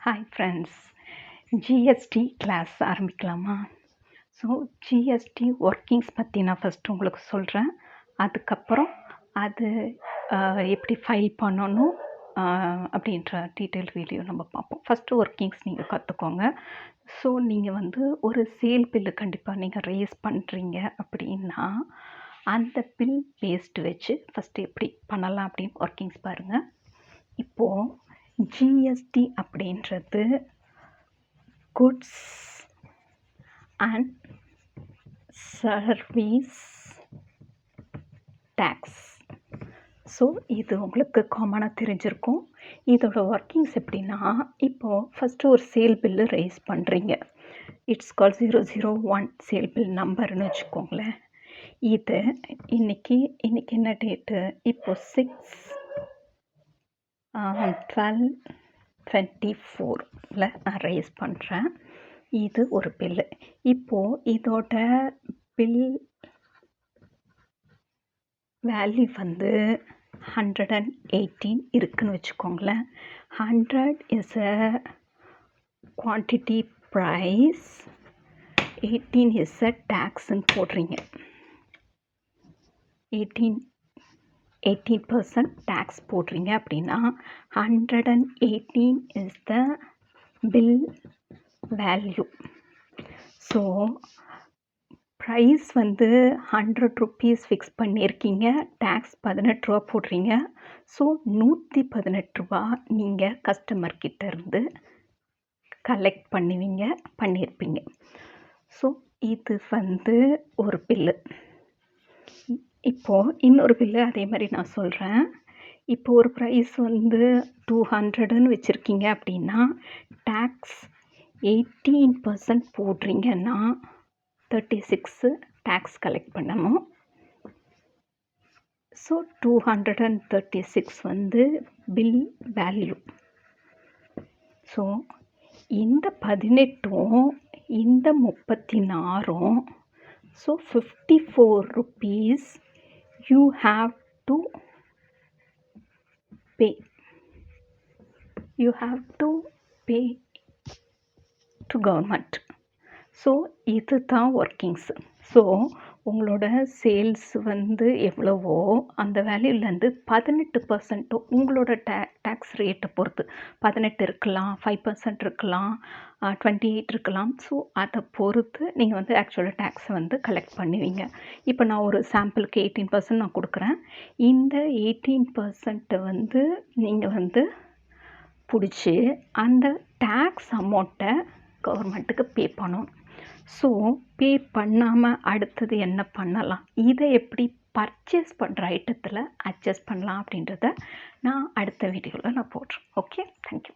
Hi friends, GST class ஆரம்பிக்கலாமா? So GST workings பற்றி நான் ஃபஸ்ட்டு உங்களுக்கு சொல்கிறேன். அதுக்கப்புறம் அது எப்படி ஃபைல் பண்ணணும் அப்படின்ற டீட்டெயில் வீடியோ நம்ம பார்ப்போம். ஃபஸ்ட்டு ஒர்க்கிங்ஸ் நீங்கள் கற்றுக்கோங்க. ஸோ நீங்கள் ஒரு சேல் பில்லு கண்டிப்பாக நீங்கள் ரேஸ் பண்ணுறீங்க அப்படின்னா அந்த பில் பேஸ்டு வச்சு ஃபஸ்ட்டு எப்படி பண்ணலாம் அப்படின்னு ஒர்க்கிங்ஸ் பாருங்கள். இப்போது ஜிஎஸ்டி அப்படின்றது goods and service tax. So இது உங்களுக்கு காமனாக தெரிஞ்சிருக்கும். இதோட ஒர்க்கிங்ஸ் எப்படின்னா, இப்போது ஃபஸ்ட்டு ஒரு சேல் பில்லு ரைஸ் பண்ணுறீங்க. இட்ஸ் கால் 001 சேல் பில் நம்பர்னு வச்சுக்கோங்களேன். இது இன்னைக்கு என்ன டேட்டு? இப்போது 6/12/24 நான் ரைஸ் பண்ணுறேன். இது ஒரு பில்லு. இப்போது இதோட பில் வேல்யூ 118 இருக்குன்னு வச்சுக்கோங்களேன். 100 is a quantity price, 18 is a டேக்ஸ்ன்னு போடுறீங்க. 18% டேக்ஸ் போடுறீங்க அப்படின்னா 118 is the bill value. So price 100 rupees fix பண்ணியிருக்கீங்க, டேக்ஸ் 18 ரூபா போடுறீங்க. ஸோ 118 ரூபா நீங்கள் கஸ்டமர்கிட்ட இருந்து கலெக்ட் பண்ணியிருப்பீங்க. ஸோ இது ஒரு பில்லு. இப்போது இன்னொரு பில்லு அதே மாதிரி நான் சொல்கிறேன். இப்போ ஒரு ப்ரைஸ் 200ன்னு வச்சுருக்கீங்க அப்படின்னா டேக்ஸ் 18% போடுறீங்கன்னா 36 டேக்ஸ் கலெக்ட் பண்ணணும். So 236 bill value. ஸோ இந்த 18ம் இந்த 36ம், so 54 rupees you have to pay. You have to pay to government. So இதுதான் ஒர்க்கிங்ஸ். ஸோ உங்களோட சேல்ஸ் எவ்வளவோ அந்த வேல்யூலேருந்து 18% உங்களோட டேக்ஸ் ரேட்டை பொறுத்து 18 இருக்கலாம், 5% இருக்கலாம், 28 இருக்கலாம். ஸோ அதை பொறுத்து நீங்கள் ஆக்சுவலாக டேக்ஸை கலெக்ட் பண்ணுவீங்க. இப்போ நான் ஒரு சாம்பிளுக்கு 18% நான் கொடுக்குறேன். இந்த 18% நீங்கள் பிடிச்சி அந்த டேக்ஸ் அமௌண்ட்டை கவர்மெண்ட்டுக்கு பே பண்ணணும். ஸோ பே பண்ணாமல் அடுத்தது என்ன பண்ணலாம், இதை எப்படி பர்ச்சேஸ் பண்ணுற ஐட்டத்தில் அட்ஜஸ்ட் பண்ணலாம் அப்படின்றத நான் அடுத்த வீடியோவில் நான் போடுறேன். Okay, thank you.